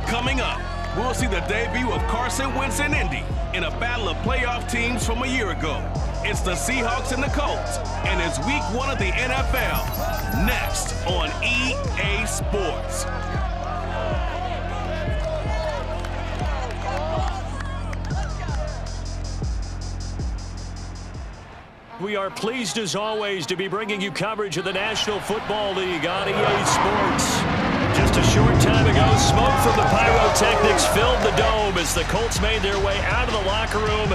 Coming up, we'll see the debut of Carson Wentz in Indy in a battle of playoff teams from a year ago. It's the Seahawks and the Colts, and it's week 1 of the NFL. Next on EA Sports. We are pleased as always to be bringing you coverage of the National Football League on EA Sports. Just a short time ago, smoke from the pyrotechnics filled the dome as the Colts made their way out of the locker room.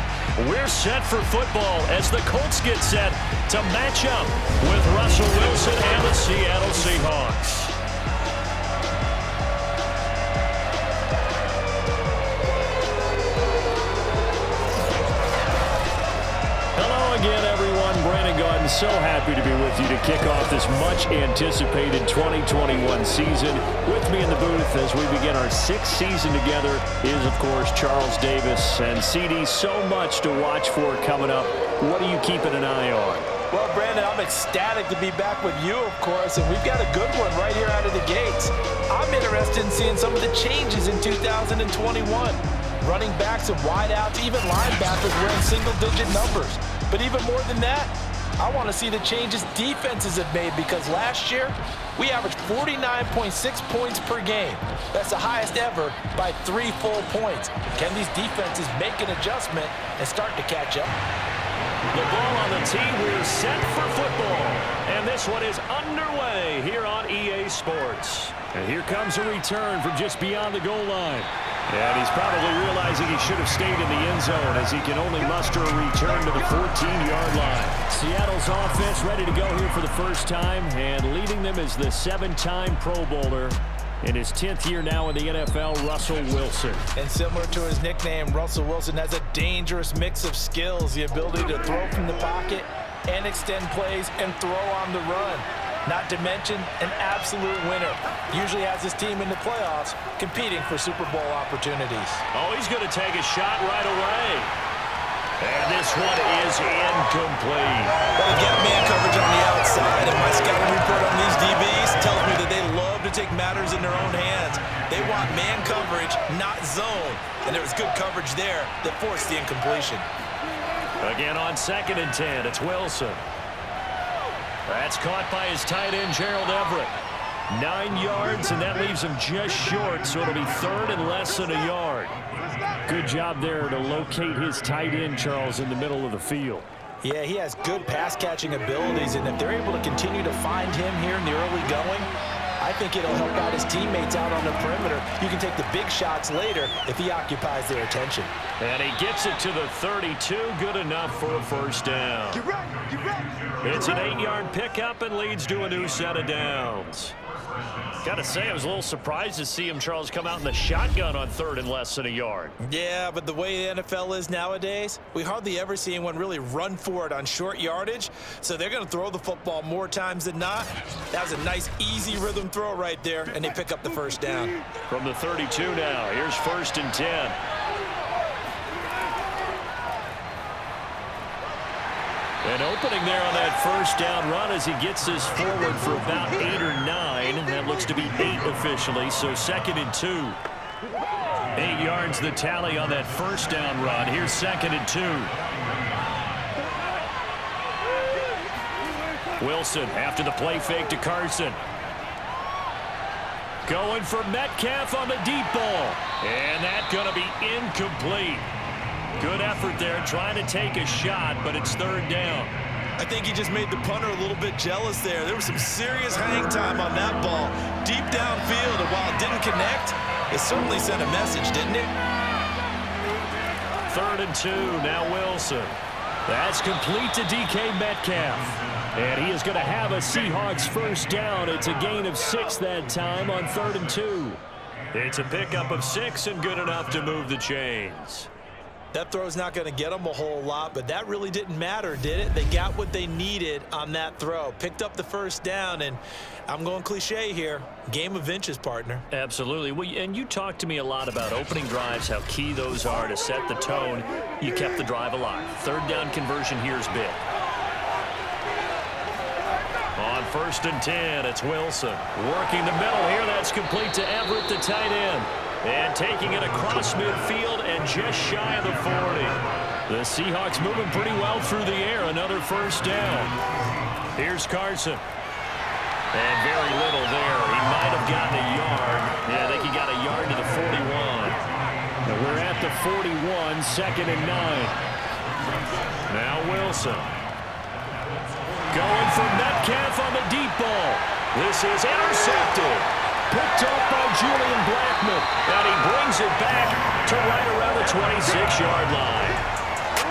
We're set for football as the Colts get set to match up with Russell Wilson and the Seattle Seahawks. Again, everyone, Brandon Gaudin, so happy to be with you to kick off this much-anticipated 2021 season. With me in the booth as we begin our 6th season together is, of course, Charles Davis. And, CD, so much to watch for coming up. What are you keeping an eye on? Well, Brandon, I'm ecstatic to be back with you, of course, and we've got a good one right here out of the gates. I'm interested in seeing some of the changes in 2021. Running backs and wideouts, even linebackers wearing single-digit numbers. But even more than that, I want to see the changes defenses have made because last year, we averaged 49.6 points per game. That's the highest ever by 3 full points. Can these defenses make an adjustment and start to catch up? The ball on the tee, we're set for football. And this one is underway here on EA Sports. And here comes a return from just beyond the goal line. And he's probably realizing he should have stayed in the end zone as he can only muster a return to the 14-yard line. Seattle's offense ready to go here for the first time, and leading them is the 7-time Pro Bowler in his 10th year now in the NFL, Russell Wilson. And similar to his nickname, Russell Wilson has a dangerous mix of skills, the ability to throw from the pocket and extend plays and throw on the run. Not to mention an absolute winner. Usually has his team in the playoffs competing for Super Bowl opportunities. Oh, he's going to take a shot right away. And this one is incomplete. Well, they've got man coverage on the outside, and my scouting report on these DBs tells me that they love to take matters in their own hands. They want man coverage, not zone. And there was good coverage there that forced the incompletion. Again on 2nd and 10, it's Wilson. That's caught by his tight end, Gerald Everett. 9 yards, and that leaves him just short, so it'll be 3rd and less than a yard. Good job there to locate his tight end, Charles, in the middle of the field. Yeah, he has good pass-catching abilities, and if they're able to continue to find him here in the early going, I think it'll help out his teammates out on the perimeter. You can take the big shots later if he occupies their attention. And he gets it to the 32, good enough for a first down. Get ready, get ready. It's an 8-yard pickup and leads to a new set of downs. Got to say, I was a little surprised to see him, Charles, come out in the shotgun on 3rd and less than a yard. Yeah, but the way the NFL is nowadays, we hardly ever see anyone really run for it on short yardage, so they're going to throw the football more times than not. That was a nice, easy rhythm throw right there, and they pick up the first down. From the 32 now, here's 1st and 10. An opening there on that first down run as he gets this forward for about 8 or 9. That looks to be 8 officially, so 2nd and 2. 8 yards the tally on that first down run. Here's 2nd and 2. Wilson after the play fake to Carson. Going for Metcalf on the deep ball. And that's going to be incomplete. Good effort there, trying to take a shot, but it's 3rd down. I think he just made the punter a little bit jealous there. There was some serious hang time on that ball. Deep downfield, and while it didn't connect, it certainly sent a message, didn't it? 3rd and 2, now Wilson. That's complete to DK Metcalf. And he is going to have a Seahawks first down. It's a gain of 6 that time on 3rd and 2. It's a pickup of 6 and good enough to move the chains. That throw's not going to get them a whole lot, but that really didn't matter, did it? They got what they needed on that throw. Picked up the first down, and I'm going cliche here. Game of inches, partner. Absolutely. Well, and you talked to me a lot about opening drives, how key those are to set the tone. You kept the drive alive. 3rd down conversion here is big. On 1st and 10, it's Wilson. Working the middle here. That's complete to Everett, the tight end. And taking it across midfield and just shy of the 40. The Seahawks moving pretty well through the air. Another first down. Here's Carson. And very little there. He might have gotten a yard. Yeah, I think he got a yard to the 41. And we're at the 41, 2nd and 9. Now Wilson. Going for Metcalf on the deep ball. This is intercepted. Picked up by Julian Blackmon. And he brings it back to right around the 26-yard line.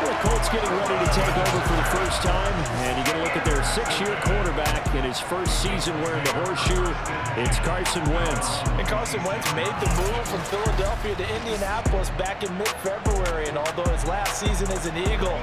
The Colts getting ready to take over for the first time. And you get a look at their 6-year quarterback in his first season wearing the horseshoe. It's Carson Wentz. And Carson Wentz made the move from Philadelphia to Indianapolis back in mid-February. And although his last season as an Eagle,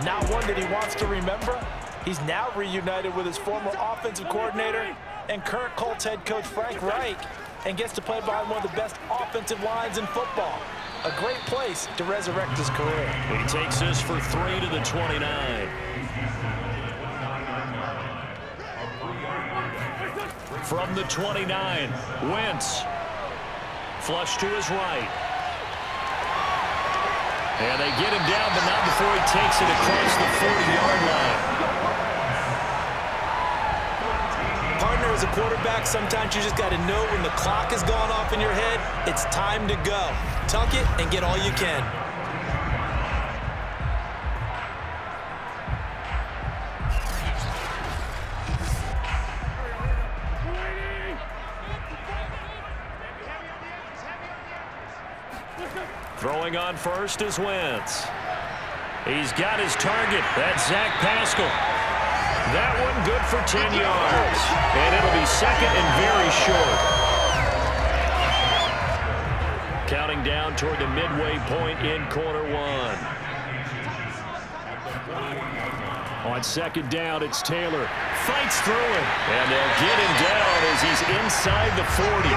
not one that he wants to remember, he's now reunited with his former offensive coordinator and current Colts head coach Frank Reich, and gets to play behind one of the best offensive lines in football. A great place to resurrect his career. He takes this for 3 to the 29. From the 29, Wentz. Flush to his right. And they get him down, but not before he takes it across the 40-yard line. Partner, as a quarterback, sometimes you just got to know when the clock has gone off in your head, it's time to go. Tuck it and get all you can. Throwing on first is Wentz. He's got his target. That's Zach Pascal. That one good for 10 yards. And it'll be 2nd and very short. Counting down toward the midway point in quarter 1. On 2nd down, it's Taylor. Fights through it. And they'll get him down as he's inside the 40.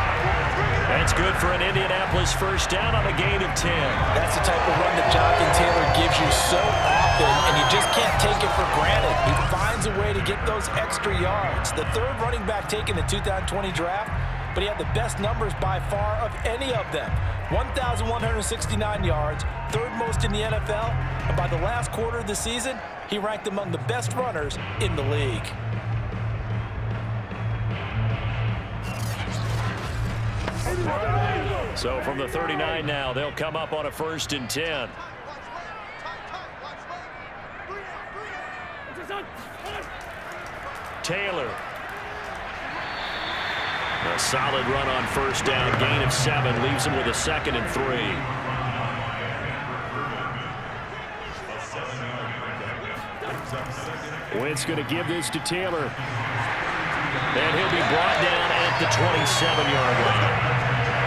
That's good for an Indianapolis first down on a gain of 10. That's the type of run that Jonathan Taylor gives you so often, and you just can't take it for granted. He finds a way to get those extra yards. The 3rd running back taken in the 2020 draft, but he had the best numbers by far of any of them. 1,169 yards, 3rd most in the NFL, and by the last quarter of the season, he ranked among the best runners in the league. So from the 39 now, they'll come up on a 1st and 10. Taylor. A solid run on 1st down, gain of 7, leaves him with a 2nd and 3. Wentz going to give this to Taylor. And he'll be brought down at the 27-yard line.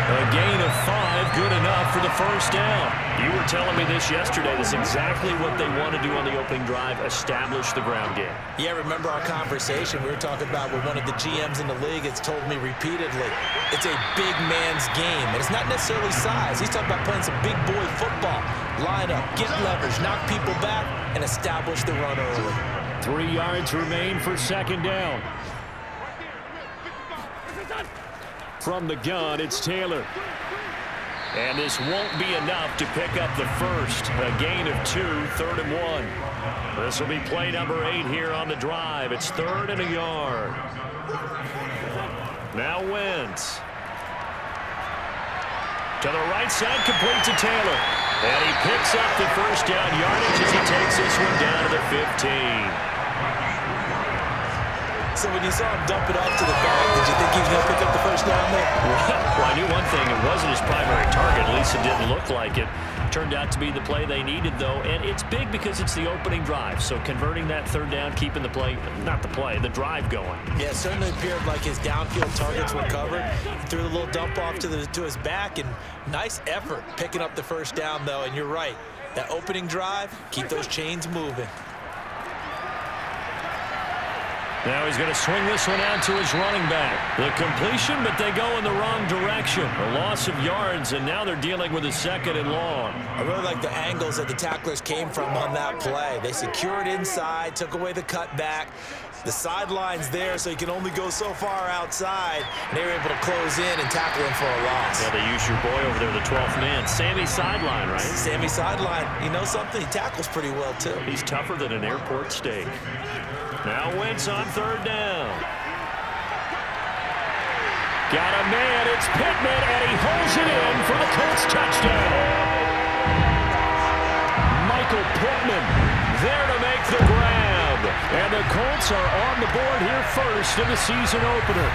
A gain of 5, good enough for the first down. You were telling me this yesterday. This is exactly what they want to do on the opening drive, establish the ground game. Yeah, remember our conversation we were talking about with one of the GMs in the league has told me repeatedly, it's a big man's game, and it's not necessarily size. He's talking about playing some big boy football. Line up, get leverage, knock people back, and establish the run early. 3 yards remain for 2nd down. From the gun, it's Taylor. And this won't be enough to pick up the first. A gain of 2, 3rd and 1. This will be play number 8 here on the drive. It's 3rd and a yard. Now Wentz. To the right side, complete to Taylor. And he picks up the first down yardage as he takes this one down to the 15. So when you saw him dump it off to the back, did you think he was going to pick up the first down there? Well, I knew one thing. It wasn't his primary target. At least it didn't look like it. Turned out to be the play they needed, though. And it's big because it's the opening drive. So converting that 3rd down, keeping the play, not the play, the drive going. Yeah, it certainly appeared like his downfield targets were covered. Threw a little dump off to his back, and nice effort picking up the first down, though. And you're right. That opening drive, keep those chains moving. Now he's going to swing this one out to his running back. The completion, but they go in the wrong direction. A loss of yards, and now they're dealing with a 2nd and long. I really like the angles that the tacklers came from on that play. They secured inside, took away the cutback. The sideline's there, so he can only go so far outside. And they were able to close in and tackle him for a loss. Yeah, they use your boy over there, the 12th man. Sammy Sideline, right? Sammy Sideline. You know something? He tackles pretty well, too. He's tougher than an airport steak. Now Wentz on third down. Got a man. It's Pittman, and he holds it in for the Colts touchdown. Michael Pittman there to make the grab. And the Colts are on the board here first in the season opener.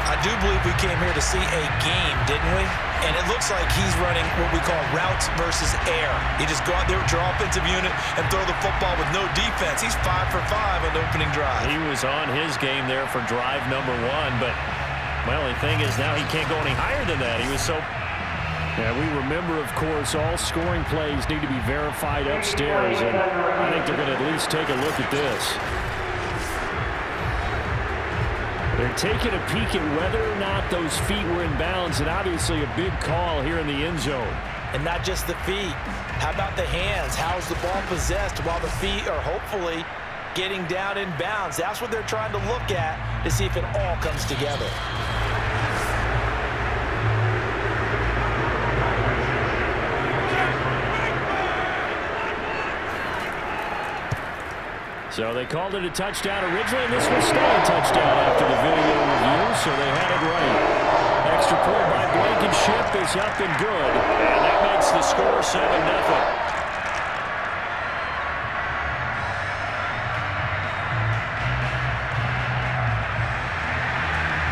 I do believe we came here to see a game, didn't we? And it looks like he's running what we call routes versus air. You just go out there with your offensive unit and throw the football with no defense. He's 5 for 5 on the opening drive. He was on his game there for drive number 1, but well, the thing is now he can't go any higher than that. He was so... Yeah, we remember, of course, all scoring plays need to be verified upstairs, and I think they're going to at least take a look at this. They're taking a peek at whether or not those feet were in bounds, and obviously a big call here in the end zone. And not just the feet. How about the hands? How's the ball possessed while the feet are hopefully getting down in bounds? That's what they're trying to look at to see if it all comes together. So they called it a touchdown originally, and this was still a touchdown after the video review, so they had it right. Extra point by Blankenship is up and good, and that makes the score 7-0.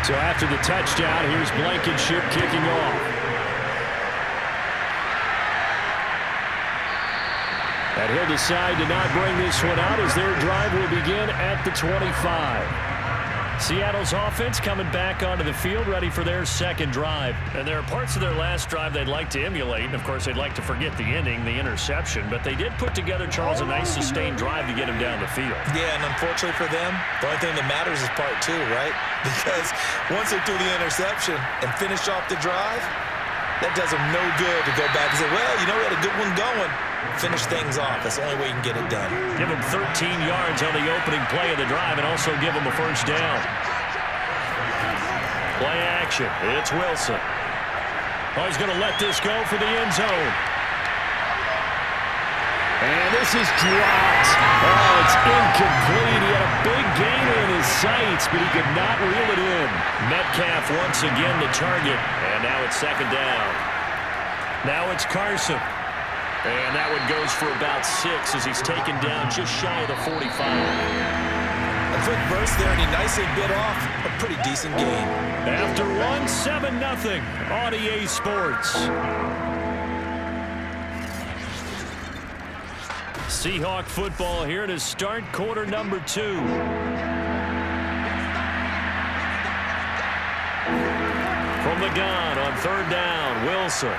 So after the touchdown, here's Blankenship kicking off. And he'll decide to not bring this one out as their drive will begin at the 25. Seattle's offense coming back onto the field, ready for their second drive. And there are parts of their last drive they'd like to emulate. And, of course, they'd like to forget the ending, the interception. But they did put together, Charles, a nice sustained drive to get him down the field. Yeah, and unfortunately for them, the only thing that matters is part 2, right? Because once they threw the interception and finished off the drive, that does them no good to go back and say, well, you know, we had a good one going. Finish things off. That's the only way you can get it done. Give him 13 yards on the opening play of the drive and also give him a first down. Play action. It's Wilson. Oh, he's going to let this go for the end zone. And this is dropped. Oh, it's incomplete. He had a big gainer in his sights, but he could not reel it in. Metcalf once again the target. And now it's second down. Now it's Carson. And that one goes for about 6 as he's taken down just shy of the 45. A quick burst there, and he nicely bit off a pretty decent game. After 7-0 on EA Sports. Seahawk football here to start quarter number 2. From the gun on third down, Wilson.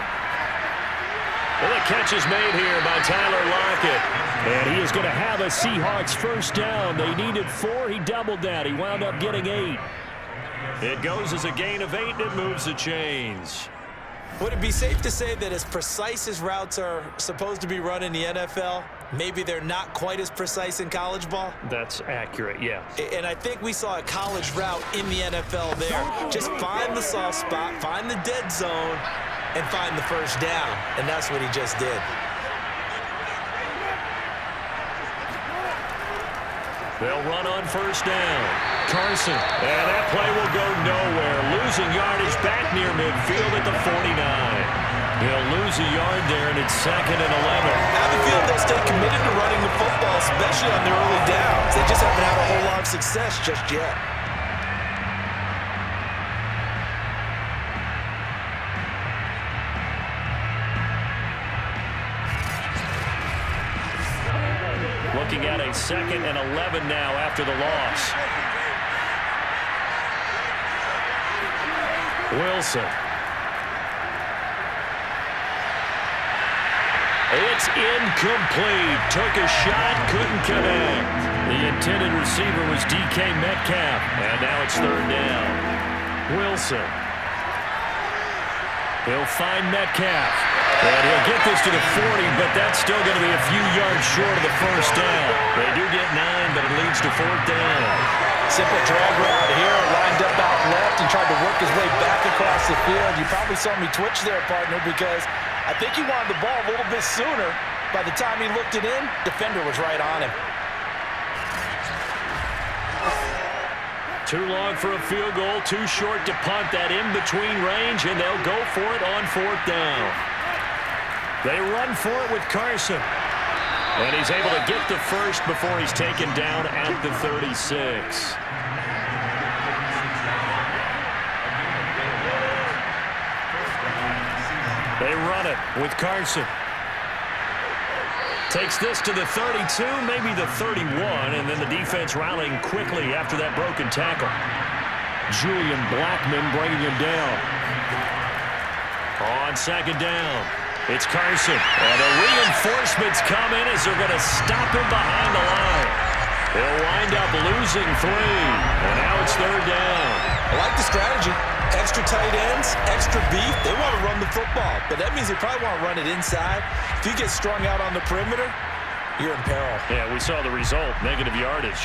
Well, the catch is made here by Tyler Lockett. And he is going to have a Seahawks first down. They needed 4. He doubled that. He wound up getting 8. It goes as a gain of 8, and it moves the chains. Would it be safe to say that as precise as routes are supposed to be run in the NFL, maybe they're not quite as precise in college ball? That's accurate, yeah. And I think we saw a college route in the NFL there. Just find the soft spot, find the dead zone, and find the first down. And that's what he just did. They'll run on first down. Carson. And that play will go nowhere. Losing yardage back near midfield at the 49. He'll lose a yard there, and it's 2nd and 11. Have the field they'll stay committed to running the football, especially on their early downs. They just haven't had a whole lot of success just yet. Looking at a 2nd and 11 now after the loss. Wilson. It's incomplete. Took a shot, couldn't connect. The intended receiver was DK Metcalf. And now it's third down. Wilson. He'll find Metcalf. And he'll get this to the 40, but that's still going to be a few yards short of the first down. They do get 9, but it leads to 4th down. Simple drag route here, lined up out left and tried to work his way back across the field. You probably saw me twitch there, partner, because I think he wanted the ball a little bit sooner. By the time he looked it in, defender was right on him. Too long for a field goal, too short to punt. That in-between range, and they'll go for it on 4th down. They run for it with Carson. And he's able to get the first before he's taken down at the 36. They run it with Carson. Takes this to the 32, maybe the 31, and then the defense rallying quickly after that broken tackle. Julian Blackman bringing him down. On 2nd down, it's Carson. And the reinforcements come in as they're going to stop him behind the line. They'll wind up losing 3, and now it's 3rd down. I like the strategy. Extra tight ends, extra beef. They want to run the football, but that means they probably want to run it inside. If you get strung out on the perimeter, you're in peril. Yeah, we saw the result, negative yardage.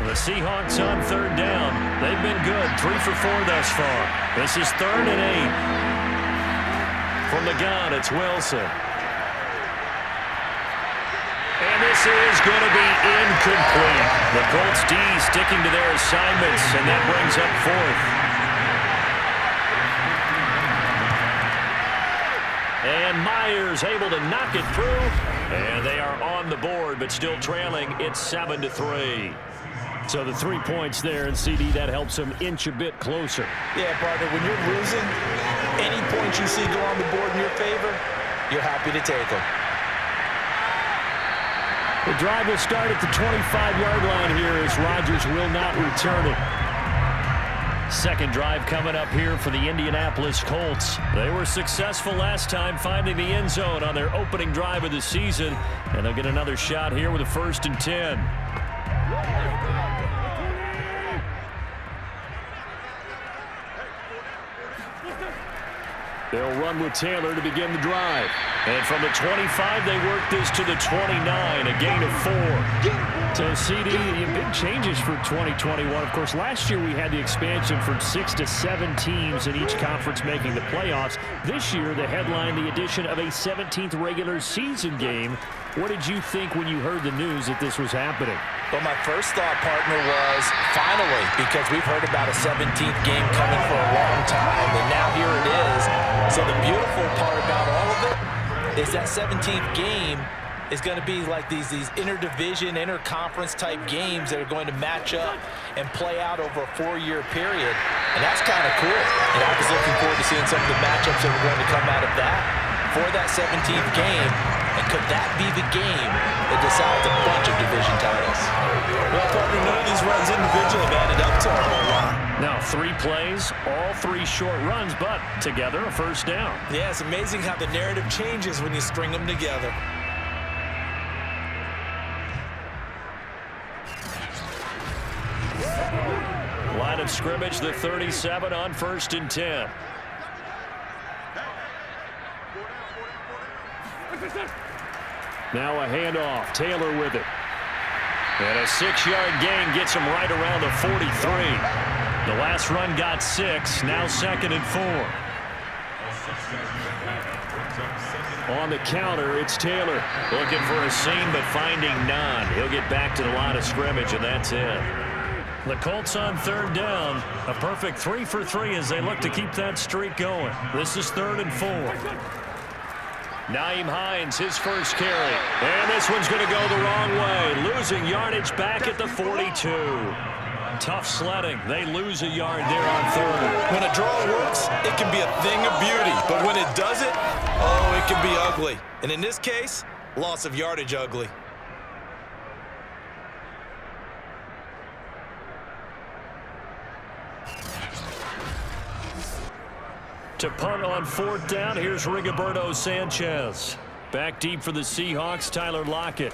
The Seahawks on 3rd down. They've been good, 3 for 4 thus far. This is 3rd and 8. From the gun, it's Wilson. And this is going to be incomplete. The Colts D sticking to their assignments, and that brings up 4th. And Myers able to knock it through. And they are on the board, but still trailing. It's 7-3. So the 3 points there, and CD, that helps them inch a bit closer. Yeah, partner, when you're losing, any points you see go on the board in your favor, you're happy to take them. The drive will start at the 25-yard line here as Rodgers will not return it. Second drive coming up here for the Indianapolis Colts. They were successful last time finding the end zone on their opening drive of the season, and they'll get another shot here with a 1st and 10. They'll run with Taylor to begin the drive. And from the 25, they work this to the 29, a gain of 4. So, CD, big changes for 2021. Of course, last year we had the expansion from 6 to 7 teams in each conference making the playoffs. This year, they headlined the addition of a 17th regular season game. What did you think when you heard the news that this was happening? Well, my first thought, partner, was finally, because we've heard about a 17th game coming for a long time, and now here it is. So the beautiful part about all of it is that 17th game is going to be like these interdivision, interconference type games that are going to match up and play out over a 4-year period. And that's kind of cool. And I was looking forward to seeing some of the matchups that were going to come out of that for that 17th game. And could that be the game that decides a bunch of division titles? Well, partner, none of these runs individually have added up to a whole lot. Now, 3 plays, all 3 short runs, but together a 1st down. Yeah, it's amazing how the narrative changes when you string them together. Line of scrimmage, the 37 on 1st and 10. Now a handoff. Taylor with it. And a 6-yard gain gets him right around the 43. The last run got 6. Now 2nd and 4. On the counter, it's Taylor. Looking for a seam, but finding none. He'll get back to the line of scrimmage, and that's it. The Colts on 3rd down. A perfect 3 for 3 as they look to keep that streak going. This is 3rd and 4. Nyheim Hines, his first carry. And this one's going to go the wrong way. Losing yardage back at the 42. Tough sledding. They lose a yard there on 3rd. When a draw works, it can be a thing of beauty. But when it doesn't, oh, it can be ugly. And in this case, loss of yardage ugly. To punt on 4th down, here's Rigoberto Sanchez. Back deep for the Seahawks, Tyler Lockett.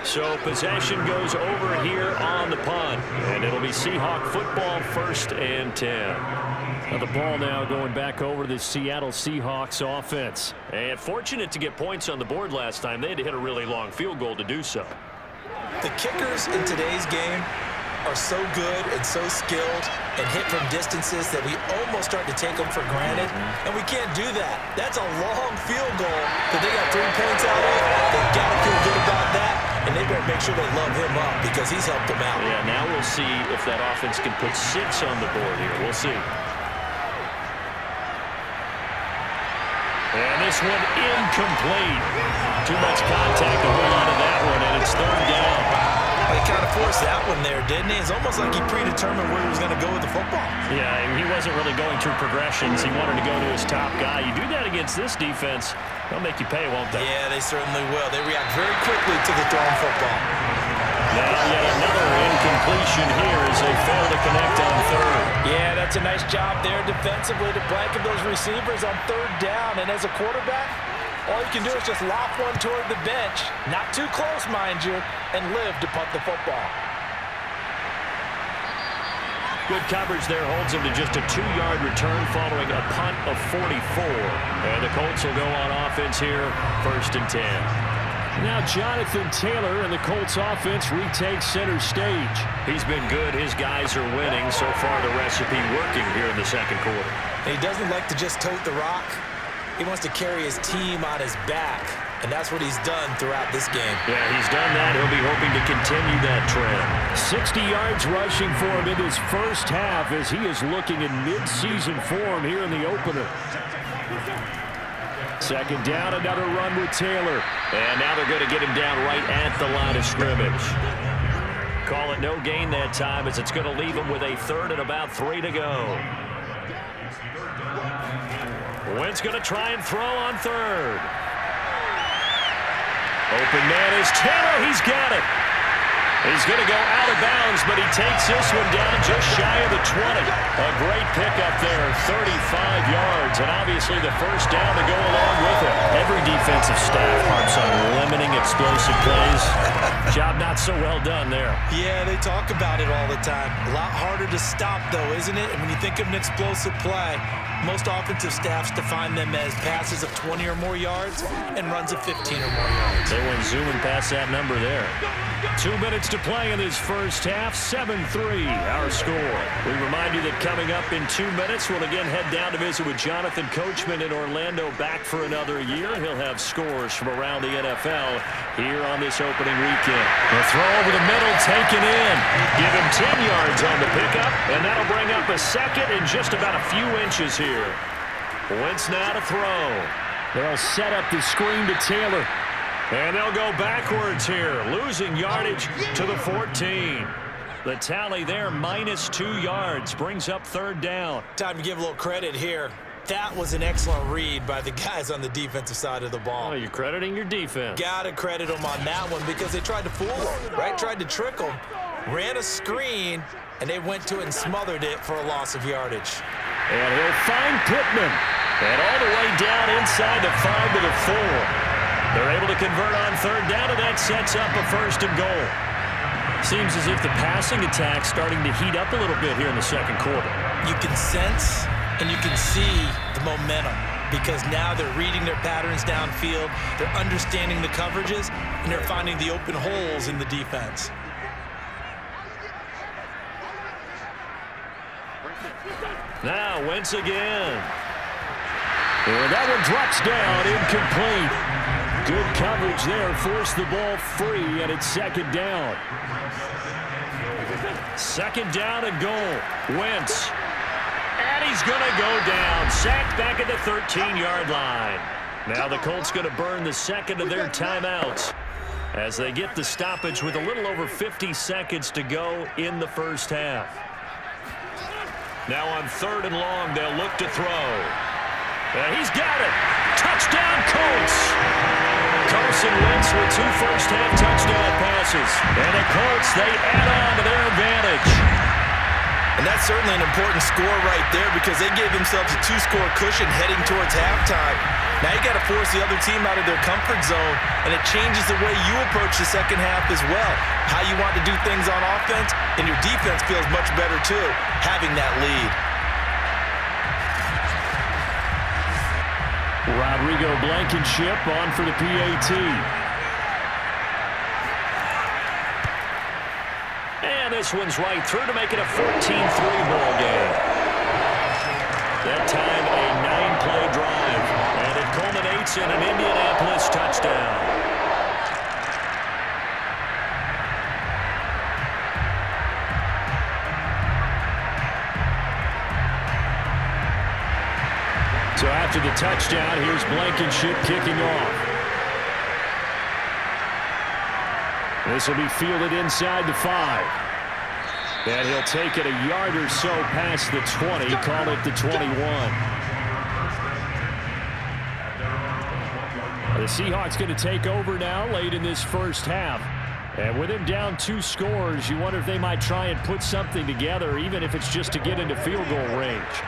So possession goes over here on the punt, and it'll be Seahawk football, 1st and 10. Now the ball now going back over to the Seattle Seahawks offense. And fortunate to get points on the board last time. They had to hit a really long field goal to do so. The kickers in today's game are so good and so skilled and hit from distances that we almost start to take them for granted, and we can't do that. That's a long field goal that they got 3 points out of. They got to feel good about that, and they better make sure they love him up because he's helped them out. Yeah, now we'll see if that offense can put 6 on the board here. We'll see. And this one incomplete. Too much contact to hold on to that one, and it's 3rd down. He kind of forced that one there, didn't he? It's almost like he predetermined where he was going to go with the football. Yeah, and he wasn't really going through progressions. He wanted to go to his top guy. You do that against this defense, they'll make you pay, won't they? Yeah, they certainly will. They react very quickly to the thrown football. Now yet another incompletion here as they fail to connect on 3rd. Yeah, that's a nice job there defensively to blanket those receivers on 3rd down. And as a quarterback, all you can do is just lob one toward the bench, not too close, mind you, and live to punt the football. Good coverage there holds him to just a 2-yard return following a punt of 44. And the Colts will go on offense here, 1st and 10. Now Jonathan Taylor and the Colts offense retakes center stage. He's been good. His guys are winning. So far the recipe working here in the 2nd quarter. He doesn't like to just tote the rock. He wants to carry his team on his back, and that's what he's done throughout this game. Yeah, he's done that. He'll be hoping to continue that trend. 60 yards rushing for him in his 1st half as he is looking in mid-season form here in the opener. 2nd down, another run with Taylor. And now they're going to get him down right at the line of scrimmage. Call it no gain that time as it's going to leave him with a 3rd and about 3 to go. Wentz going to try and throw on 3rd. Open man is Taylor. He's got it. He's going to go out of bounds, but he takes this one down just shy of the 20. A great pickup there, 35 yards, and obviously the 1st down to go along with it. Every defensive staff harps on limiting explosive plays. Job not so well done there. Yeah, they talk about it all the time. A lot harder to stop, though, isn't it? And when you think of an explosive play, most offensive staffs define them as passes of 20 or more yards and runs of 15 or more yards. They went zooming past that number there. 2 minutes to play in this 1st half. 7-3 our score. We remind you that coming up in 2 minutes, we'll again head down to visit with Jonathan Coachman in Orlando, back for another year. He'll have scores from around the NFL here on this opening weekend. The throw over the middle, taken in. Give him 10 yards on the pickup, and that'll bring up a 2nd and just about a few inches here. Wentz now to throw. They'll set up the screen to Taylor. And they'll go backwards here, losing yardage to the 14. The tally there, -2 yards, brings up 3rd down. Time to give a little credit here. That was an excellent read by the guys on the defensive side of the ball. Oh, you're crediting your defense. Got to credit them on that one because they tried to fool them, right? Tried to trick them, ran a screen, and they went to it and smothered it for a loss of yardage. And he'll find Pittman. And all the way down inside the 5 to the 4. They're able to convert on 3rd down, and that sets up a 1st and goal. Seems as if the passing attack's starting to heat up a little bit here in the 2nd quarter. You can sense and you can see the momentum because now they're reading their patterns downfield, they're understanding the coverages, and they're finding the open holes in the defense. Now, Wentz again. And that one drops down, incomplete. Good coverage there, forced the ball free, and it's 2nd down. 2nd down and goal. Wentz. And he's going to go down. Sacked back at the 13-yard line. Now the Colts going to burn the 2nd of their timeouts as they get the stoppage with a little over 50 seconds to go in the 1st half. Now on 3rd and long, they'll look to throw. And he's got it. Touchdown, Colts. Carson Wentz with 2 first-half touchdown passes. And the Colts, they add on to their advantage. And that's certainly an important score right there because they gave themselves a 2-score cushion heading towards halftime. Now you got to force the other team out of their comfort zone, and it changes the way you approach the second half as well. How you want to do things on offense, and your defense feels much better too, having that lead. Rodrigo Blankenship on for the PAT. And this one's right through to make it a 14-3 ball game. That time a 9-play drive, and it culminates in an Indianapolis touchdown. So after the touchdown, here's Blankenship kicking off. This will be fielded inside the 5. And he'll take it a yard or so past the 20, call it the 21. The Seahawks going to take over now late in this first half. And with him down 2 scores, you wonder if they might try and put something together, even if it's just to get into field goal range.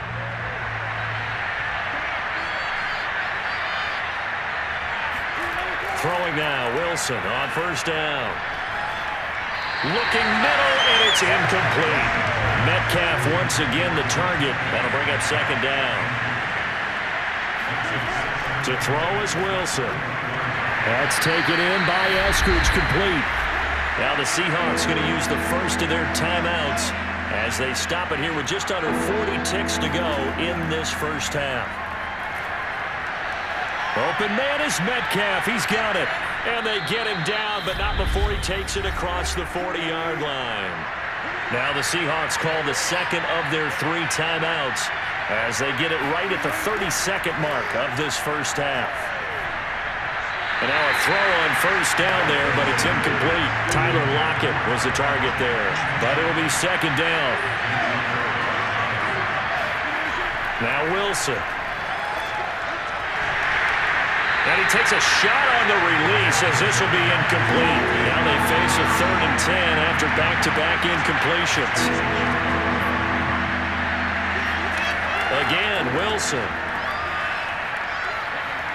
Throwing now, Wilson on first down. Looking middle, and it's incomplete. Metcalf once again the target. That'll bring up second down. To throw is Wilson. That's taken in by Eskridge, complete. Now the Seahawks going to use the first of their timeouts as they stop it here with just under 40 ticks to go in this first half. Open man is Metcalf. He's got it. And they get him down, but not before he takes it across the 40-yard line. Now the Seahawks call the second of their 3 timeouts as they get it right at the 32nd mark of this first half. And now a throw on first down there, but it's incomplete. Tyler Lockett was the target there, but it'll be second down. Now Wilson. And he takes a shot on the release as this will be incomplete. Now they face a 3rd and 10 after back-to-back incompletions. Again, Wilson.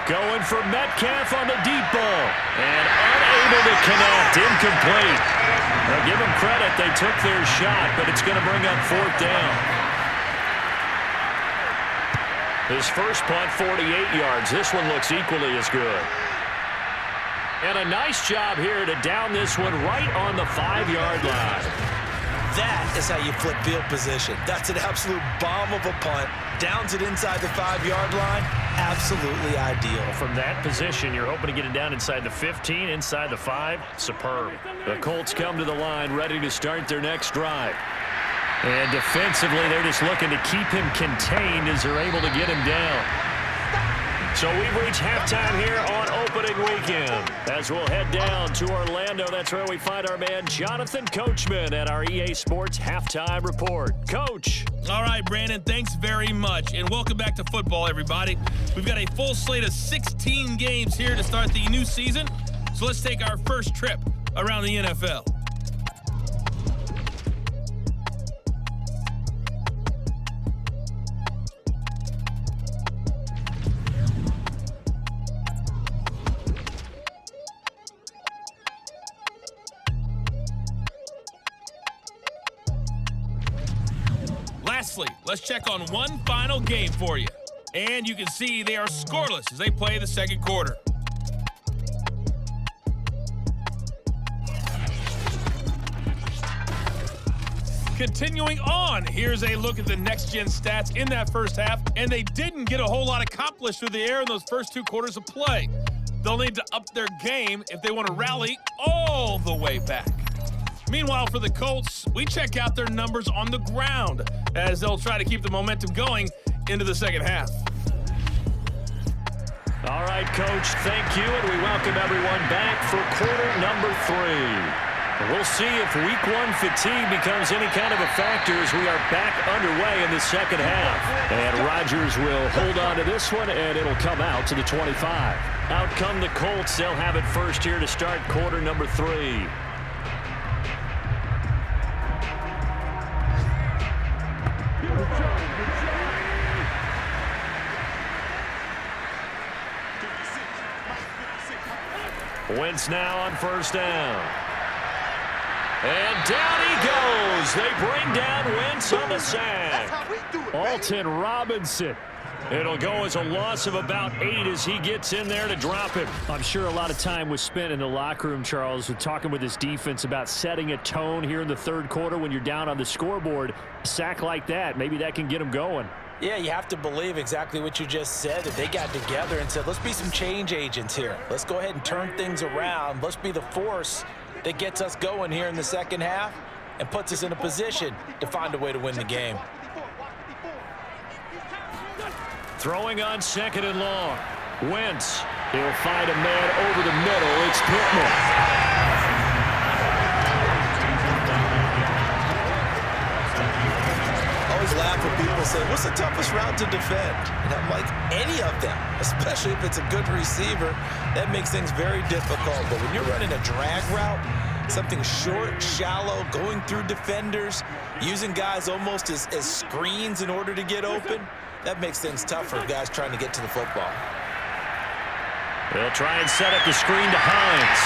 Going for Metcalf on the deep ball. And unable to connect. Incomplete. Now give them credit. They took their shot, but it's going to bring up 4th down. His first punt, 48 yards. This one looks equally as good. And a nice job here to down this one right on the 5-yard line. That is how you flip field position. That's an absolute bomb of a punt. Downs it inside the 5-yard line. Absolutely ideal. From that position, you're hoping to get it down inside the 15, inside the 5. Superb. The Colts come to the line ready to start their next drive. And defensively, they're just looking to keep him contained as they're able to get him down. So we've reached halftime here on opening weekend. As we'll head down to Orlando, that's where we find our man Jonathan Coachman at our EA Sports Halftime Report. Coach. All right, Brandon, thanks very much. And welcome back to football, everybody. We've got a full slate of 16 games here to start the new season. So let's take our first trip around the NFL. Lastly, let's check on one final game for you. And you can see they are scoreless as they play the second quarter. Continuing on, here's a look at the next-gen stats in that first half, and they didn't get a whole lot accomplished through the air in those first 2 quarters of play. They'll need to up their game if they want to rally all the way back. Meanwhile, for the Colts, we check out their numbers on the ground as they'll try to keep the momentum going into the second half. All right, Coach, thank you, and we welcome everyone back for quarter number 3. We'll see if week 1 fatigue becomes any kind of a factor as we are back underway in the second half. And Rodgers will hold on to this one, and it'll come out to the 25. Out come the Colts. They'll have it first here to start quarter number 3. Wentz now on first down. And down he goes. They bring down Wentz on the sack. Alton Robinson. It'll go as a loss of about 8 as he gets in there to drop him. I'm sure a lot of time was spent in the locker room, Charles, with talking with his defense about setting a tone here in the third quarter when you're down on the scoreboard. A sack like that, maybe that can get him going. Yeah, you have to believe exactly what you just said, that they got together and said, let's be some change agents here. Let's go ahead and turn things around. Let's be the force that gets us going here in the second half and puts us in a position to find a way to win the game. Throwing on second and long. Wentz. He'll find a man over the middle. It's Pittman. Always laugh when people say, what's the toughest route to defend? And I'm like, any of them, especially if it's a good receiver. That makes things very difficult. But when you're running a drag route, something short, shallow, going through defenders, using guys almost as screens in order to get open, that makes things tough for guys trying to get to the football. They'll try and set up the screen to Hines.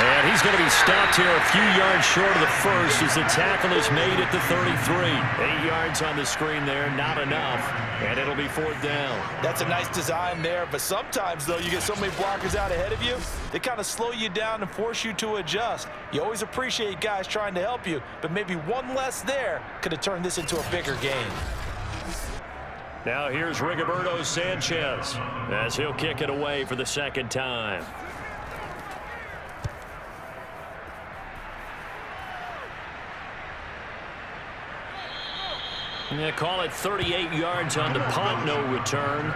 And he's going to be stopped here a few yards short of the first as the tackle is made at the 33. 8 yards on the screen there, not enough. And it'll be fourth down. That's a nice design there, but sometimes, though, you get so many blockers out ahead of you, they kind of slow you down and force you to adjust. You always appreciate guys trying to help you, but maybe one less there could have turned this into a bigger game. Now here's Rigoberto Sanchez as he'll kick it away for the second time. Yeah, call it 38 yards on the punt, no return.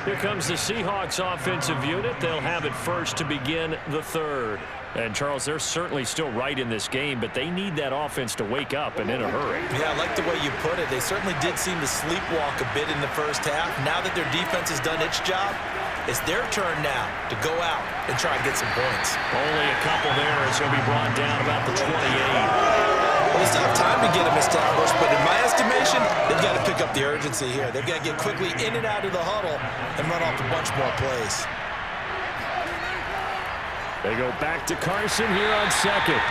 Here comes the Seahawks offensive unit. They'll have it first to begin the third. And, Charles, they're certainly still right in this game, but they need that offense to wake up and in a hurry. Yeah, I like the way you put it. They certainly did seem to sleepwalk a bit in the first half. Now that their defense has done its job, it's their turn now to go out and try and get some points. Only a couple there as he'll be brought down about the 28. Well, they still have time to get him established, but in my estimation, they've got to pick up the urgency here. They've got to get quickly in and out of the huddle and run off a bunch more plays. They go back to Carson here on second.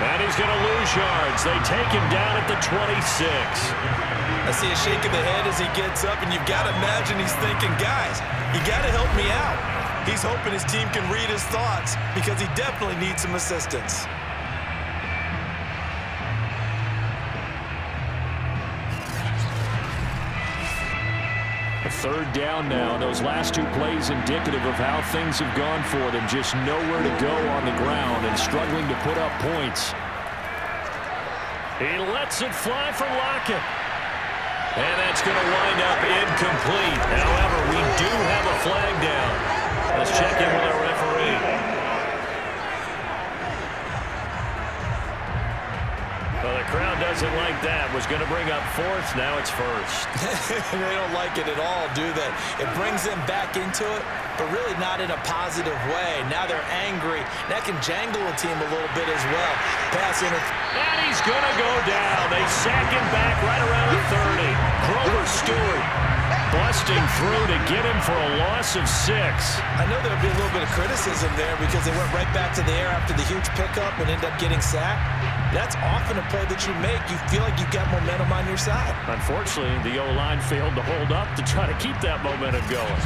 And he's going to lose yards. They take him down at the 26. I see a shake of the head as he gets up, and you've got to imagine he's thinking, guys, you got to help me out. He's hoping his team can read his thoughts because he definitely needs some assistance. Third down now. Those last two plays indicative of how things have gone for them. Just nowhere to go on the ground and struggling to put up points. He lets it fly for Lockett. And that's going to wind up incomplete. However, we do have a flag down. Let's check in with our referee. Well, the crowd doesn't like that. Was going to bring up fourth. Now it's first. They don't like it at all, do they? It brings them back into it, but really not in a positive way. Now they're angry. That can jangle a team a little bit as well. Pass interference. And he's going to go down. They sack him back right around the 30. Grover Stewart busting through to get him for a loss of 6. I know there'll be a little bit of criticism there because they went right back to the air after the huge pickup and ended up getting sacked. That's often a play that you make. You feel like you've got momentum on your side. Unfortunately, the O-line failed to hold up to try to keep that momentum going.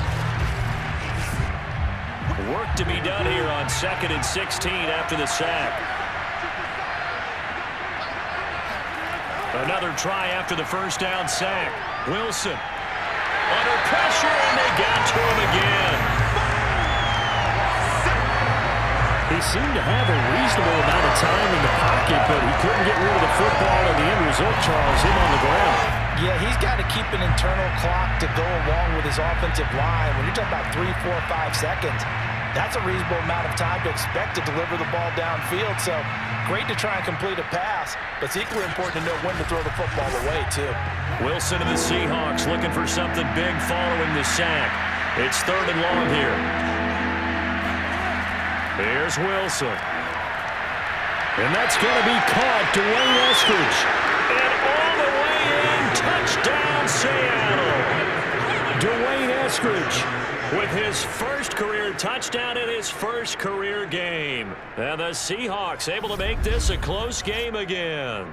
Work to be done here on 2nd and 16 after the sack. Another try after the first down sack. Wilson under pressure, and they got to him again. He seemed to have a reasonable amount of time in the pocket, but he couldn't get rid of the football, and the end result, Charles, him on the ground. Yeah, he's got to keep an internal clock to go along with his offensive line. When you're talking about 3, 4, 5 seconds, that's a reasonable amount of time to expect to deliver the ball downfield. So great to try and complete a pass, but it's equally important to know when to throw the football away, too. Wilson and the Seahawks looking for something big following the sack. It's 3rd and long here. Here's Wilson. And that's going to be caught. Dwayne Eskridge. And all the way in. Touchdown, Seattle. Dwayne Eskridge with his first career touchdown in his first career game. And the Seahawks able to make this a close game again.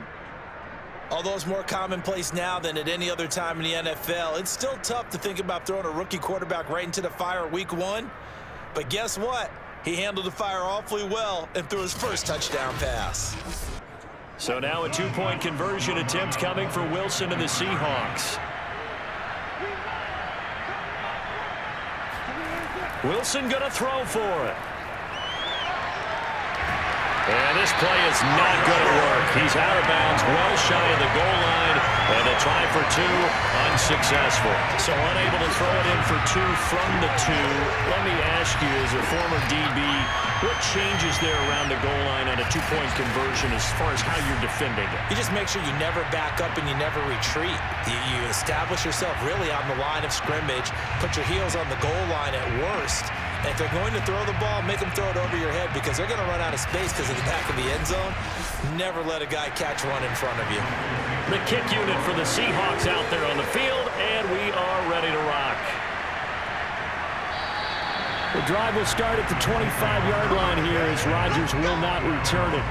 Although it's more commonplace now than at any other time in the NFL, it's still tough to think about throwing a rookie quarterback right into the fire week 1. But guess what? He handled the fire awfully well and threw his first touchdown pass. So now a 2-point conversion attempt coming for Wilson and the Seahawks. Wilson going to throw for it. And this play is not going to work. He's out of bounds, well shy of the goal line, and a try for 2, unsuccessful. So unable to throw it in for 2 from the 2. Let me ask you, as a former DB, what changes there around the goal line on a 2-point conversion as far as how you're defending it? You just make sure you never back up and you never retreat. You establish yourself really on the line of scrimmage, put your heels on the goal line at worst. And if they're going to throw the ball, make them throw it over your head because they're going to run out of space because of the back of the end zone. Never let a guy catch one in front of you. The kick unit for the Seahawks out there on the field, and we are ready to rock. The drive will start at the 25-yard line here as Rodgers will not return it.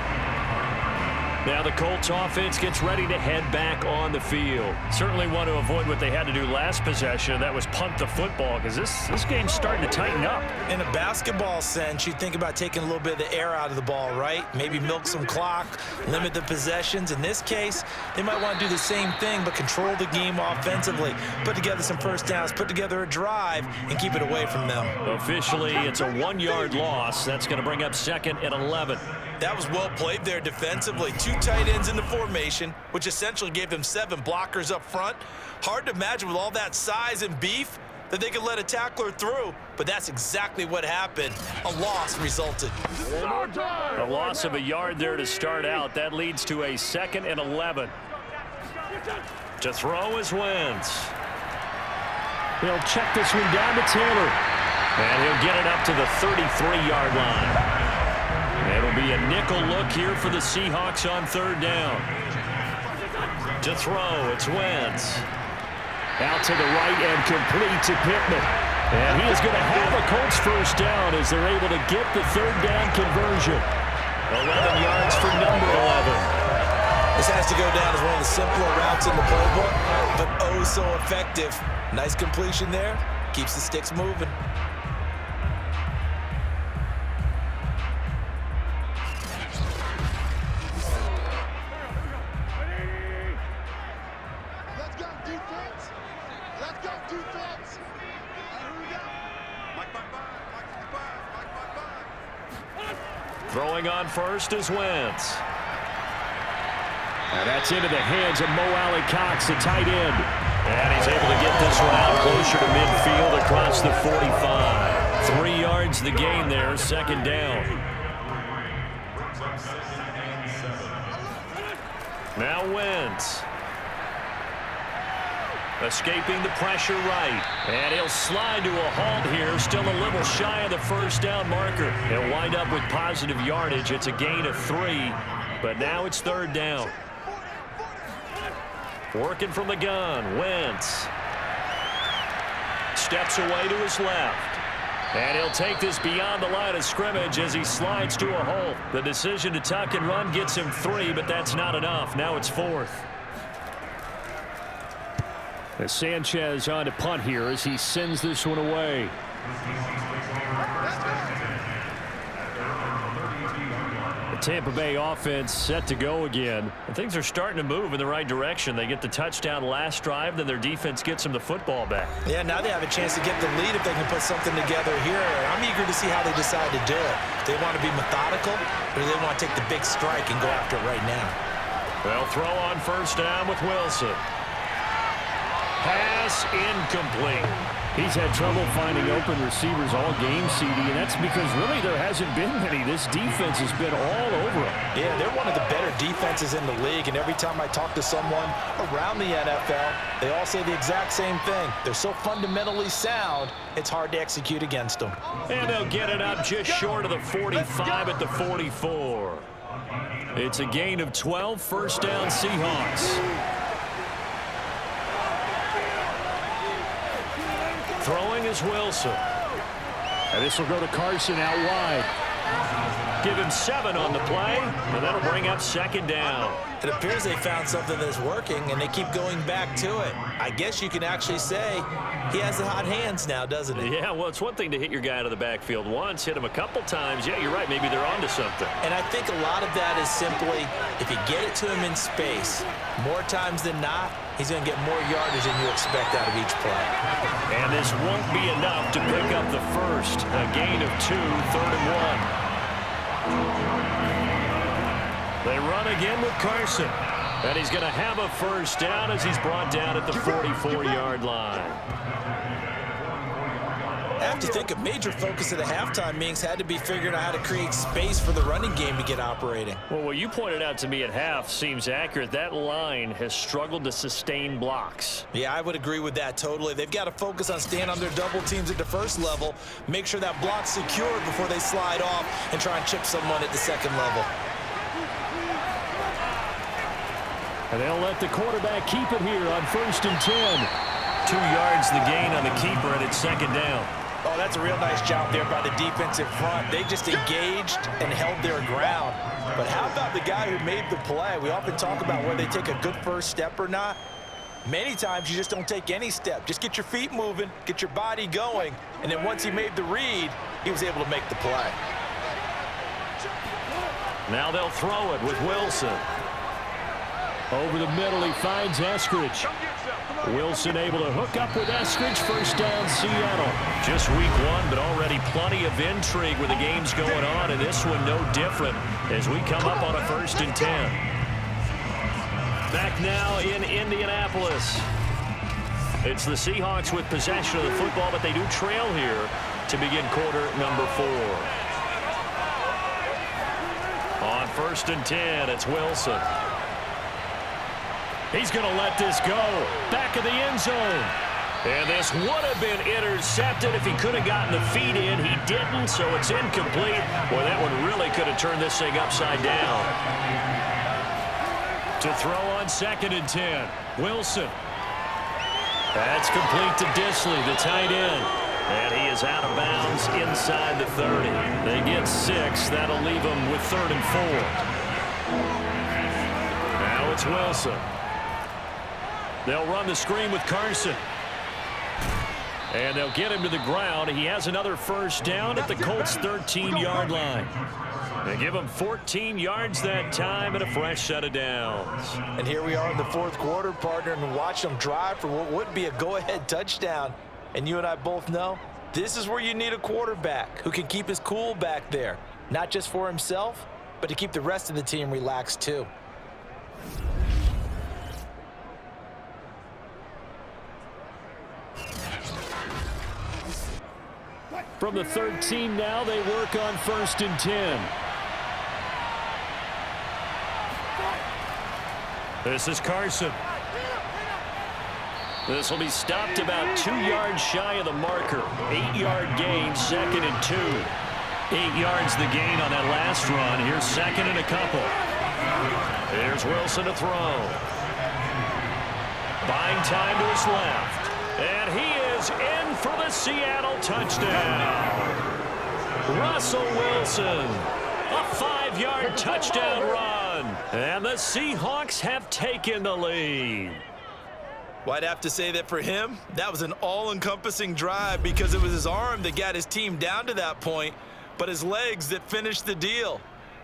Now the Colts offense gets ready to head back on the field. Certainly want to avoid what they had to do last possession. That was punt the football because this game's starting to tighten up. In a basketball sense, you think about taking a little bit of the air out of the ball, right? Maybe milk some clock, limit the possessions. In this case, they might want to do the same thing but control the game offensively. Put together some first downs, put together a drive, and keep it away from them. Officially, it's a 1-yard loss. That's going to bring up 2nd and 11. That was well played there defensively. 2 tight ends in the formation, which essentially gave them 7 blockers up front. Hard to imagine with all that size and beef that they could let a tackler through, but that's exactly what happened. A loss resulted. A loss of a yard there to start out. That leads to a 2nd and 11. To throw is Wentz. He'll check this one down to Taylor. And he'll get it up to the 33-yard line. It'll be a nickel look here for the Seahawks on 3rd down. To throw, it's Wentz. Out to the right and complete to Pittman. And he is going to have a Colts first down as they're able to get the 3rd down conversion. 11 yards for number 11. This has to go down as one of the simpler routes in the playbook, but oh so effective. Nice completion there. Keeps the sticks moving. Throwing on first is Wentz. And that's into the hands of Mo Alley-Cox, the tight end. And he's able to get this one out closer to midfield across the 45. 3 yards the gain there, 2nd down. Now Wentz. Escaping the pressure right. And he'll slide to a halt here. Still a little shy of the first down marker. He'll wind up with positive yardage. It's a gain of 3. But now it's 3rd down. Working from the gun. Wentz. Steps away to his left. And he'll take this beyond the line of scrimmage as he slides to a halt. The decision to tuck and run gets him 3, but that's not enough. Now it's 4th. As Sanchez on to punt here as he sends this one away. The Tampa Bay offense set to go again. And things are starting to move in the right direction. They get the touchdown last drive, then their defense gets them the football back. Yeah, now they have a chance to get the lead if they can put something together here. I'm eager to see how they decide to do it. Do they want to be methodical, or do they want to take the big strike and go after it right now? They'll throw on first down with Wilson. Pass incomplete. He's had trouble finding open receivers all game, CD, and that's because really there hasn't been many. This defense has been all over them. Yeah, they're one of the better defenses in the league, and every time I talk to someone around the NFL, they all say the exact same thing. They're so fundamentally sound, it's hard to execute against them. And they'll get it up just short of the 45 at the 44. It's a gain of 12, first down Seahawks. Throwing is Wilson. And this will go to Carson out wide. Give him 7 on the play, and that'll bring up second down. It appears they found something that's working, and they keep going back to it. I guess you can actually say he has the hot hands now, doesn't he? Yeah, well, it's one thing to hit your guy out of the backfield once, hit him a couple times. Yeah, you're right. Maybe they're onto something. And I think a lot of that is simply if you get it to him in space, more times than not, he's going to get more yardage than you expect out of each play. And this won't be enough to pick up the first. A gain of 2, 3rd and 1. They run again with Carson. And he's going to have a first down as he's brought down at the 44-yard line. I have to think a major focus of the halftime meetings had to be figuring out how to create space for the running game to get operating. Well, what you pointed out to me at half seems accurate. That line has struggled to sustain blocks. Yeah, I would agree with that totally. They've got to focus on staying on their double teams at the first level, make sure that block's secured before they slide off and try and chip someone at the second level. And they'll let the quarterback keep it here on 1st and 10. 2 yards the gain on the keeper, and it's second down. Oh, that's a real nice job there by the defensive front. They just engaged and held their ground. But how about the guy who made the play? We often talk about whether they take a good first step or not. Many times you just don't take any step. Just get your feet moving, get your body going, and then once he made the read, he was able to make the play. Now they'll throw it with Wilson. Over the middle, he finds Eskridge. Wilson able to hook up with Eskridge. First down, Seattle. Just week 1, but already plenty of intrigue with the games going on, and this one no different as we come up on a 1st and 10. Back now in Indianapolis. It's the Seahawks with possession of the football, but they do trail here to begin quarter number 4. On 1st and 10, it's Wilson. He's going to let this go. Back of the end zone. And this would have been intercepted if he could have gotten the feet in. He didn't, so it's incomplete. Boy, that one really could have turned this thing upside down. To throw on 2nd and 10. Wilson. That's complete to Disley, the tight end. And he is out of bounds inside the 30. They get 6. That'll leave them with 3rd and 4. Now it's Wilson. They'll run the screen with Carson. And they'll get him to the ground. He has another first down at the Colts' 13-yard line. They give him 14 yards that time and a fresh set of downs. And here we are in the 4th quarter, partner, and watch them drive for what would be a go-ahead touchdown. And you and I both know this is where you need a quarterback who can keep his cool back there. Not just for himself, but to keep the rest of the team relaxed too. From the 13 now, they work on 1st and 10. This is Carson. This will be stopped about 2 yards shy of the marker. 8-yard gain, 2nd and 2. 8 yards the gain on that last run. Here's 2nd and a couple. Here's Wilson to throw. Buying time to his left. And he is in for the Seattle touchdown. Russell Wilson, a 5-yard touchdown run. And the Seahawks have taken the lead. Well, I'd have to say that for him, that was an all-encompassing drive because it was his arm that got his team down to that point, but his legs that finished the deal.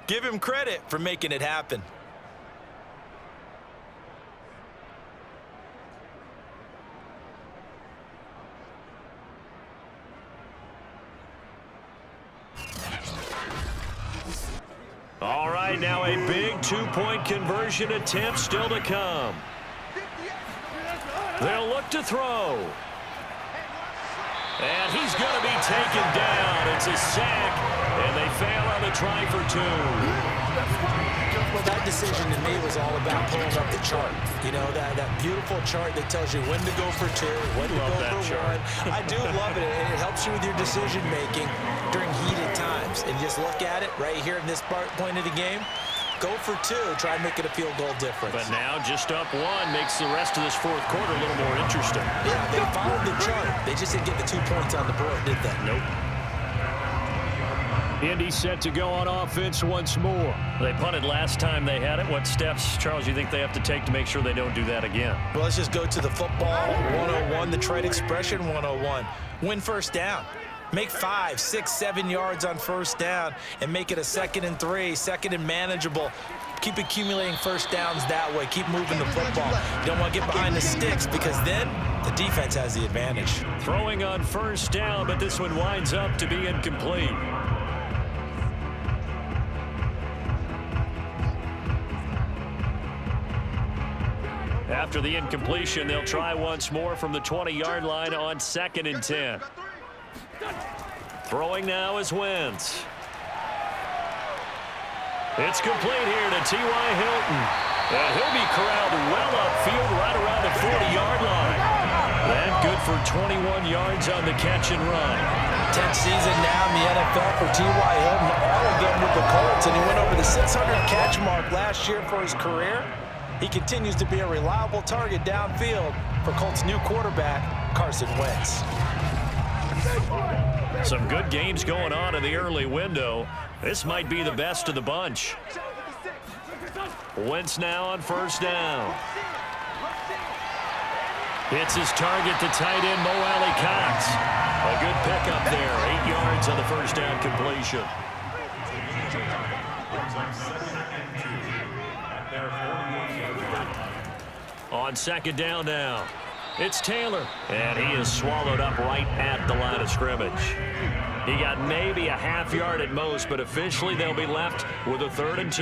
Give him credit for making it happen. All right, now a big two-point conversion attempt still to come. They'll look to throw. And he's going to be taken down. It's a sack, and they fail on the try for 2. Well, that decision to me was all about pulling up the chart. You know, that beautiful chart that tells you when to go for 2, when to go for 1. I do love it, and it helps you with your decision-making during heated times. And just look at it right here in this point of the game. Go for 2. Try and make it a field goal difference. But now just up 1 makes the rest of this fourth quarter a little more interesting. Yeah, they followed the chart. They just didn't get the 2 points on the board, did they? Nope. Indy set to go on offense once more. They punted last time they had it. What steps, Charles, you think they have to take to make sure they don't do that again? Well, let's just go to the football 101, the trade expression 101. Win first down. Make 5, 6, 7 yards on first down and make it a 2nd and 3, 2nd and manageable. Keep accumulating first downs that way. Keep moving the football. You don't want to get behind the sticks because then the defense has the advantage. Throwing on first down, but this one winds up to be incomplete. After the incompletion, they'll try once more from the 20-yard line on 2nd and 10. Throwing now is Wentz. It's complete here to T.Y. Hilton. And he'll be corralled well upfield right around the 40-yard line. That good for 21 yards on the catch and run. 10th season now in the NFL for T.Y. Hilton, all of them with the Colts, and he went over the 600 catch mark last year for his career. He continues to be a reliable target downfield for Colts' new quarterback, Carson Wentz. Some good games going on in the early window. This might be the best of the bunch. Wentz now on first down. Hits his target, the tight end, Mo Alley-Cox. A good pickup there, 8 yards on the first down completion. On 2nd down now, it's Taylor, and he is swallowed up right at the line of scrimmage. He got maybe a half yard at most, but officially they'll be left with a 3rd and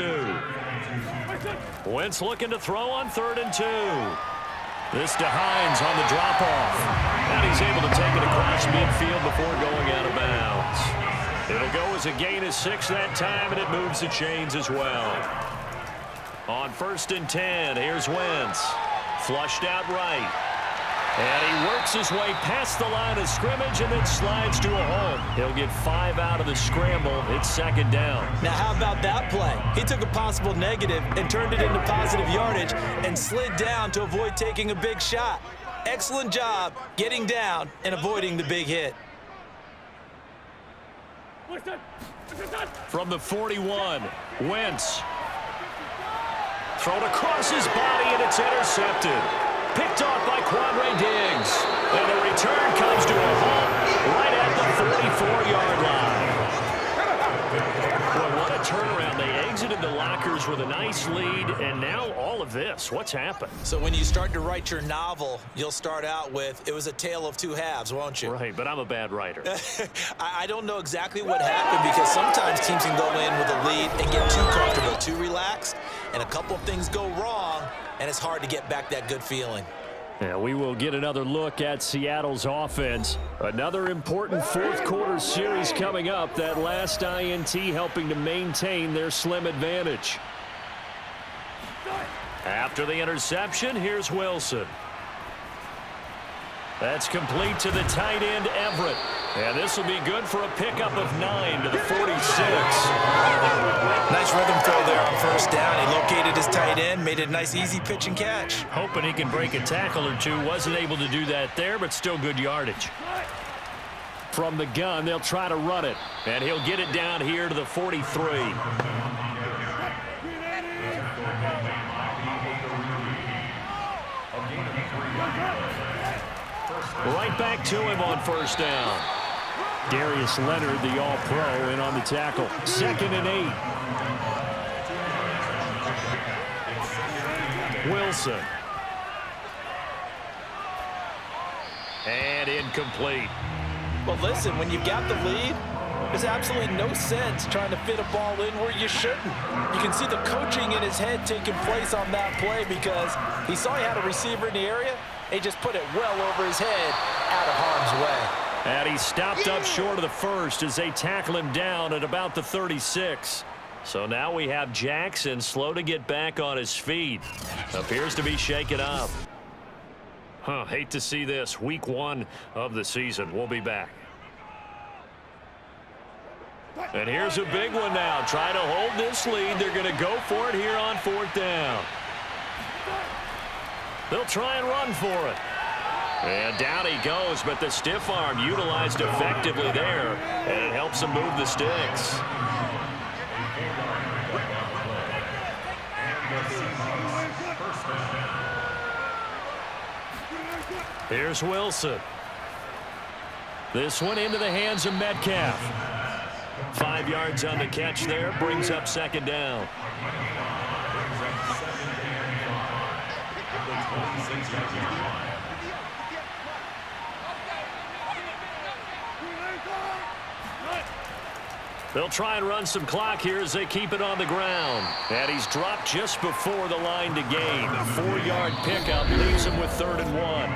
2. Wentz looking to throw on 3rd and 2. This to Hines on the drop-off, and he's able to take it across midfield before going out of bounds. It'll go as a gain of 6 that time, and it moves the chains as well. On 1st and 10, here's Wentz. Flushed out right. And he works his way past the line of scrimmage and then slides to a home. He'll get 5 out of the scramble. It's 2nd down. Now, how about that play? He took a possible negative and turned it into positive yardage and slid down to avoid taking a big shot. Excellent job getting down and avoiding the big hit. From the 41, Wentz. Thrown across his body, and it's intercepted. Picked off by Quandre Diggs. And the return comes to a halt right at the 44-yard line. Boy, what a turnaround. They exited the lockers with a nice lead, and now all of this. What's happened? So when you start to write your novel, you'll start out with, it was a tale of 2 halves, won't you? Right, but I'm a bad writer. I don't know exactly what happened because sometimes teams can go in with a lead and get too comfortable, too relaxed, and a couple of things go wrong, and it's hard to get back that good feeling. Yeah, we will get another look at Seattle's offense. Another important fourth quarter series coming up. That last INT helping to maintain their slim advantage. After the interception, here's Wilson. That's complete to the tight end, Everett. And this will be good for a pickup of 9 to the 46. Nice rhythm throw there on first down. He located his tight end, made it a nice, easy pitch and catch. Hoping he can break a tackle or two. Wasn't able to do that there, but still good yardage. From the gun, they'll try to run it. And he'll get it down here to the 43. Right back to him on first down. Darius Leonard, the all-pro, in on the tackle. 2nd and 8. Wilson. And incomplete. Well, listen, when you've got the lead, there's absolutely no sense trying to fit a ball in where you shouldn't. You can see the coaching in his head taking place on that play because he saw he had a receiver in the area. He just put it well over his head, out of harm's way. And he stopped up short of the first as they tackle him down at about the 36. So now we have Jackson slow to get back on his feet. Appears to be shaken up. Hate to see this. Week 1 of the season. We'll be back. And here's a big one now. Trying to hold this lead. They're going to go for it here on 4th down. They'll try and run for it. And down he goes, but the stiff arm utilized effectively there, and it helps him move the sticks. Here's Wilson. This one into the hands of Metcalf. 5 yards on the catch there, brings up 2nd down. They'll try and run some clock here as they keep it on the ground. And he's dropped just before the line to gain. 4-yard pickup leaves him with 3rd and 1.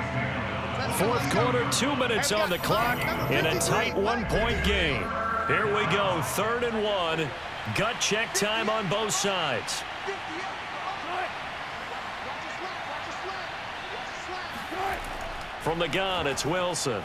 4th quarter, 2 minutes on the clock in a tight 1-point game. Here we go, 3rd and 1. Gut check time on both sides. From the gun, it's Wilson.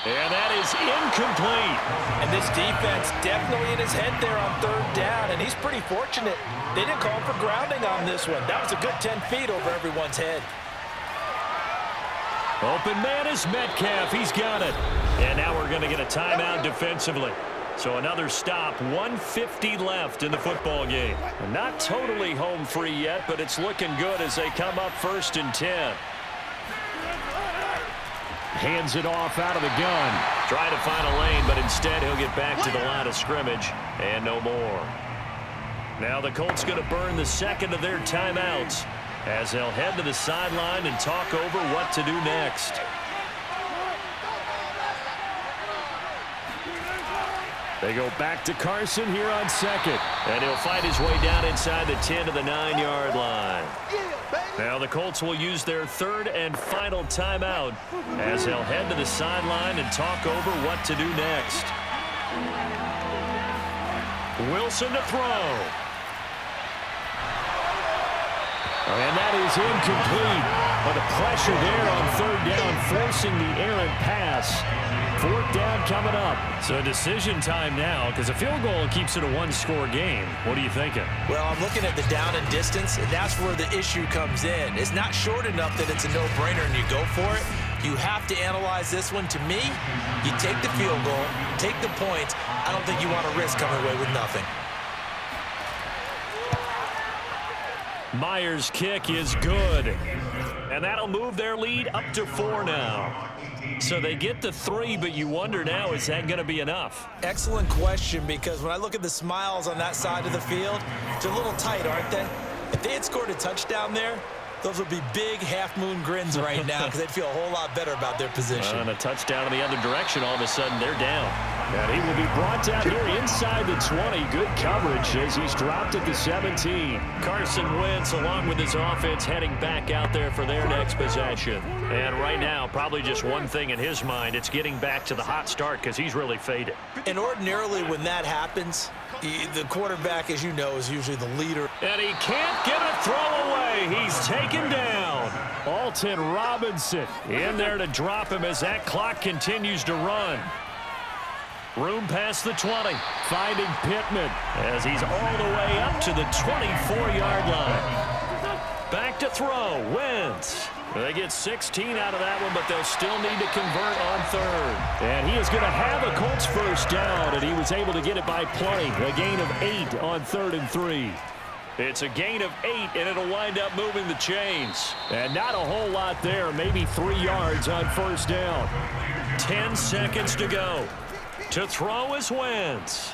And that is incomplete. And this defense definitely in his head there on 3rd down, and he's pretty fortunate. They didn't call for grounding on this one. That was a good 10 feet over everyone's head. Open man is Metcalf. He's got it. And now we're going to get a timeout defensively. So another stop, 1:50 left in the football game. Not totally home free yet, but it's looking good as they come up 1st and 10. Hands it off out of the gun. Trying to find a lane, but instead he'll get back to the line of scrimmage and no more. Now the Colts going to burn the 2nd of their timeouts as they'll head to the sideline and talk over what to do next. They go back to Carson here on 2nd. And he'll fight his way down inside the 10 to the 9-yard line. Now the Colts will use their 3rd and final timeout as they'll head to the sideline and talk over what to do next. Wilson to throw. And that is incomplete. But the pressure there on 3rd down, forcing the errant pass. 4th down coming up. So decision time now, because a field goal keeps it a 1-score game. What are you thinking? Well, I'm looking at the down and distance, and that's where the issue comes in. It's not short enough that it's a no-brainer and you go for it. You have to analyze this one. To me, you take the field goal, take the points. I don't think you want to risk coming away with nothing. Myers' kick is good. And that'll move their lead up to 4 now. So they get to 3, but you wonder now, is that going to be enough? Excellent question, because when I look at the smiles on that side of the field, they're a little tight, aren't they? If they had scored a touchdown there, those would be big half-moon grins right now because they'd feel a whole lot better about their position. And a touchdown in the other direction, all of a sudden they're down. And he will be brought down here inside the 20. Good coverage as he's dropped at the 17. Carson Wentz, along with his offense, heading back out there for their next possession. And right now, probably just one thing in his mind. It's getting back to the hot start because he's really faded. And ordinarily when that happens, the quarterback, as you know, is usually the leader. And he can't get a throw away. He's taken down. Alton Robinson in there to drop him as that clock continues to run. Room past the 20. Finding Pittman as he's all the way up to the 24-yard line. Back to throw. Wentz. They get 16 out of that one, but they'll still need to convert on 3rd. And he is going to have a Colts first down, and he was able to get it by plenty. A gain of 8 on 3rd and 3. It's a gain of 8, and it'll wind up moving the chains. And not a whole lot there, maybe 3 yards on first down. 10 seconds to go. To throw is Wentz.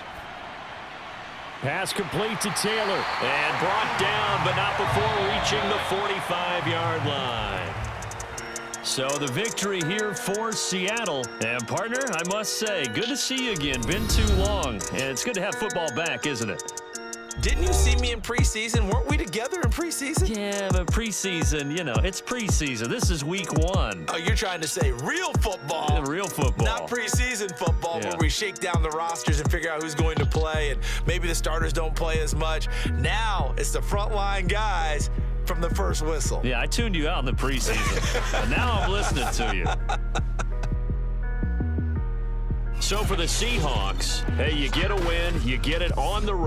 Pass complete to Taylor. And brought down, but not before reaching the 45-yard line. So the victory here for Seattle. And partner, I must say, good to see you again. Been too long. And it's good to have football back, isn't it? Didn't you see me in preseason? Weren't we together in preseason? Yeah, but preseason, you know, it's preseason. This is week 1. Oh, you're trying to say real football. Yeah, real football. Not preseason football, where we shake down the rosters and figure out who's going to play, and maybe the starters don't play as much. Now it's the frontline guys from the first whistle. Yeah, I tuned you out in the preseason. And now I'm listening to you. So for the Seahawks, hey, you get a win, you get it on the road.